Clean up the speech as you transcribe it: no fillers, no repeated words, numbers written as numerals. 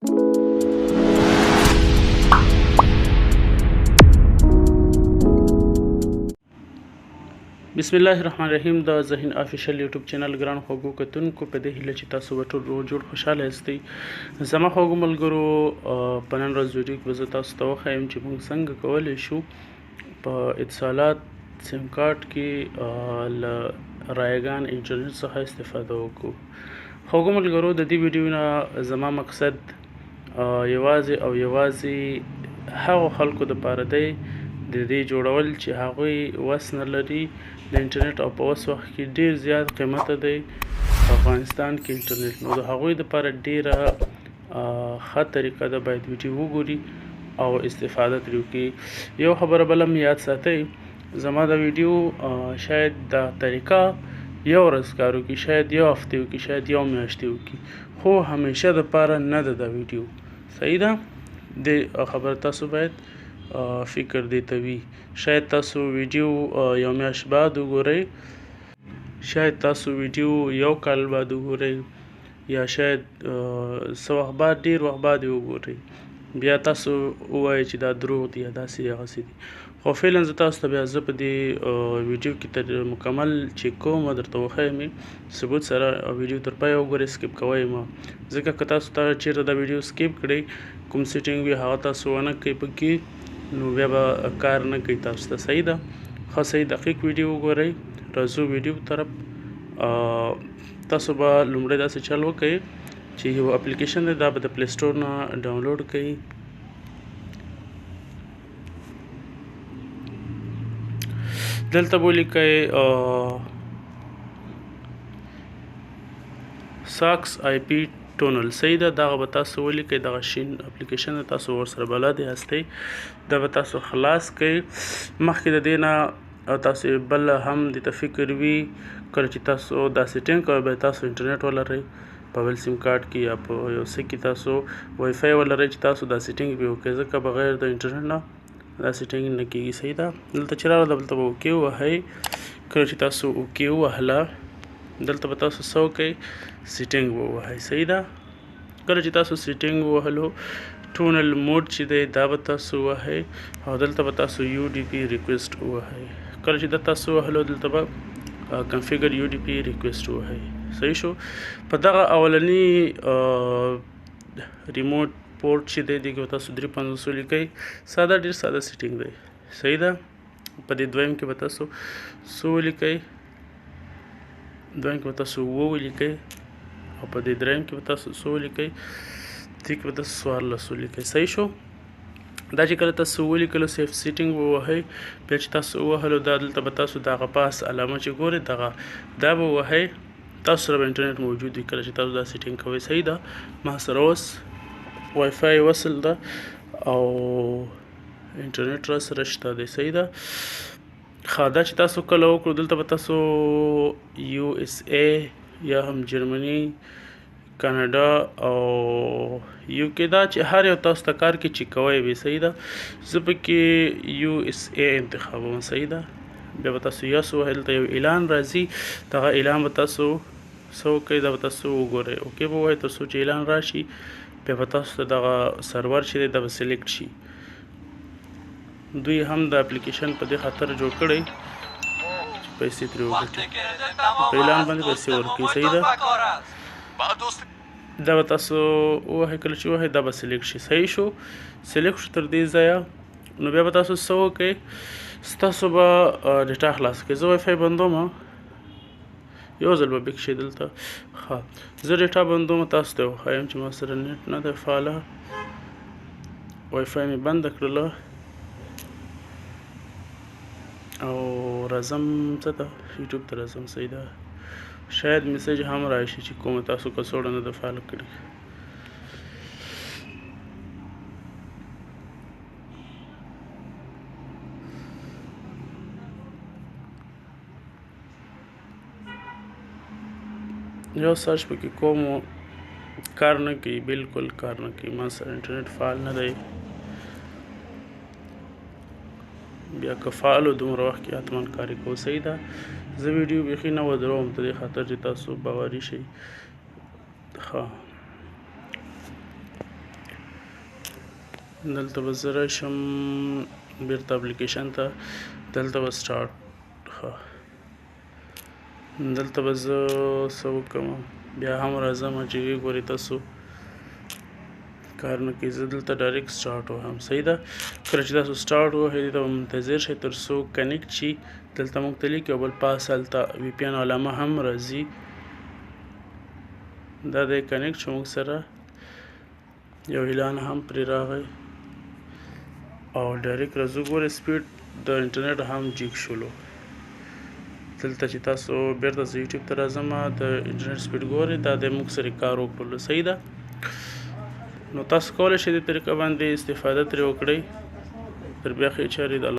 بسم الله الرحمن الرحیم. د ذهین افیشل یوټیوب چینل ګران خوږو کتونکو په دې هیله چې تاسو به ټول جوړ خوشاله یاستئ. زما خوږو ملګرو په نن ورځ ویډیو کې به زه تاسو ته وښایم چې موږ څنګه کولی شو په اتصالات سیم کارت کې له رایګان انټرنیټ څخه استفاده وکړو. خوږو ملګرو، د دې ویډیو نه زما مقصد یوازې هغو خلکو دپاره دی د دې جوړول چې هغوی وس نه لري د انټرنیټ او په اوس وخت کې ډیر زیات قیمته دی په افغانستان کې انټرنیټ، نو د هغوی دپاره ډیره ښه طریقه ده، باید ویډیو وګوري او استفاده ترې وکړي. یو خبره بله هم یاد ساتئ، زما د ویډیو شاید دا طریقه یو ورځ کار وکړي، شاید یو هفتې وکړي، شاید یو میاشتې وکړي، خو همیشه دپاره نه ده دا ویډیو. صحیح ده؟ د خبره تاسو باید فکر دې ته وي. شاید تاسو ویډیو یو میاشت بعد وګورئ، شاید تاسو ویډیو یو کال بعد وګورئ، یا شاید څه وخت بعد، ډیر وخت بعد یې وګورئ، بیا تاسو ووایئ چې دا دروغ دي یا داسې هغسې دي. خو فعلا زه تاسو ته بیا زه په دې ویډیو کې تر مکمل چیک کوم او درته وښیم ثبوت سره. ویډیو تر پایه وګورئ، سکیپ کوئ مه، ځکه که تاسو ته چیرته دا ویډیو سکیپ کړئ، کوم سیټینګ وي هغه تاسو ونه کړئ پکې، نو بیا به کار نه کوي تاسو ته. صحیح ده؟ ښه صحیح دقیق ویډیو وګورئ. راځو ویډیو طرف. تاسو به لومړی داسې چل وکړئ چې یو اپلیکیشن دی، دا به د پلی سټور نه ډاونلوډ کړئ. دلته به ولیکئ ساکس آی پی ټونل. صحیح ده؟ دغه به تاسو ولیکئ، دغه شین اپلیکیشن ده، تاسو ورسره بلد یاستئ. دا به تاسو خلاص کړئ. مخکې د دې نه تاسو بل هم د ته فکر وي، کله چې تاسو دا سیټینګ کوئ باید تاسو انټرنیټ ولرئ په بل سیم کارت کې، یا په یو څه کې تاسو وای فای ولرئ چې تاسو دا سیټینګ پرې وکړئ، ځکه بغیر د انټرنیټ نه دا سیټینګ نه کېږي. صحیح ده؟ دلته چې راغله دلته به اوکې ووهئ. کله چې تاسو اوکې ووهله، دلته به تاسو څه وکړئ، سیټینګ به ووهئ. صحیح ده؟ کله چې تاسو سیټینګ ووهلو، ټونل موډ چې دی دا به تاسو ووهئ، او دلته به تاسو یو ډي پي ریکویسټ ووهئ. کله چې دا تاسو ووهلو، دلته به کنفیګر یو ډي پي ریکویسټ ووهئ. صحیح شو؟ په دغه اولني ریموټ پورټ چې دی دې کې به تاسو 350 ولیکئ. ساده، ډېر ساده سیټینګ دی. صحیح ده؟ په دې دویم کې به تاسو څه ولیکئ، دویم کې به تاسو 7 ولیکئ، او په دې دریم کې به تاسو څه ولیکئ، دې کې به تاسو 14 ولیکئ. صحیح شو؟ دا چې کله تاسو ولیکلو، سیف سیټینګ ووهئ، بیا چې تاسو ووهلو، دا دلته به تاسو دغه پاس علامه چې ګورئ دغه دا به ووهئ. تاسو سره به انټرنیټ موجود وي کله چې تاسو دا سیټینګ کوئ. صحیح ده؟ ما سره اوس وای فای وصل ده او انټرنیټ را سره شته دی. صحیح ده؟ ښه، دا چې تاسو کله وکړو، دلته به تاسو یو اس ای یا هم جرمني، کاناډا او یو کې، دا چې هر یو تاسو ته کار کې چې کوی وي. صحیح ده؟ زه پکې یو اس ای انتخابوم. صحیح ده؟ بیا به تاسو یس ووهئ، دلته یو اعلان راځي، دغه اعلان به تاسو څه وکړئ، دا به تاسو وګورئ، اوکې به ووایئ تر څو چې اعلان راشي. بیا به تاسو ته دغه سرور چې دی دا به سلیکټ شي. دوی هم د اپلیکیشن په دې خاطر جوړ کړی چې پیسې ترې وګټي، په اعلان باندې پیسې ورکړي. صحیح ده؟ دا به تاسو ووهئ، کله چې ووهئ دا به سلیکټ شي. صحیح شو؟ سلیکټ شو تر دې ځایه، نو بیا به تاسو څه وکړئ، ستاسو به ډیټا خلاص کړئ. زه وای فای بندوم، یو ځل به بیک شي دلته. ښه، زه ډیټا بندوم، تاسو ته وښایم چې ما سره نیټ نه دی فعاله، وای فای مې بنده کړله او راځم څه ته، یوټیوب ته راځم. صحیح ده؟ شاید میسج هم راشي چې کومه تاسو کڅوړه نه ده فعاله کړې. یو سرچ پکې کوم کار نه کوي، بالکل کار نه کوي، ما سره انټرنیټ فعال نه دی. بیا که فعال و دومره وخت کې حتما کار یې کوو. صحیح ده؟ زه ویډیو بیخي نه ودروم په دې خاطر چې تاسو باوري شئ. ښه، دلته به زه راشم بیرته اپلیکیشن ته دلته به سټارټ دلته به زه څه وکړم بیا هم راځم چې ګورئ تاسو کار نه کوي زه دلته ډایرکټ سټارټ وهم صحیح ده کله چې تاسو سټارټ ووهئ دلته به منتظر شئ تر څو کنیکټ شي دلته موږ ته لیکي او بل پاس هلته وي پي ان علامه هم راځي دا دی کنیکټ شو موږ سره یو اعلان هم پرې راغی او ډایرکټ راځو ګورئ سپیډ د انټرنیټ هم جګ شولو دلته چې تاسو بیرته زه یوټیوب ته راځم د انټرنیټ سپیډ ګورئ دا د موږ سره کار وکړلو صحیح ده نو تاسو کولی شئ دې طریقه باندې استفاده ترې وکړئ تر بیا ښې چارې د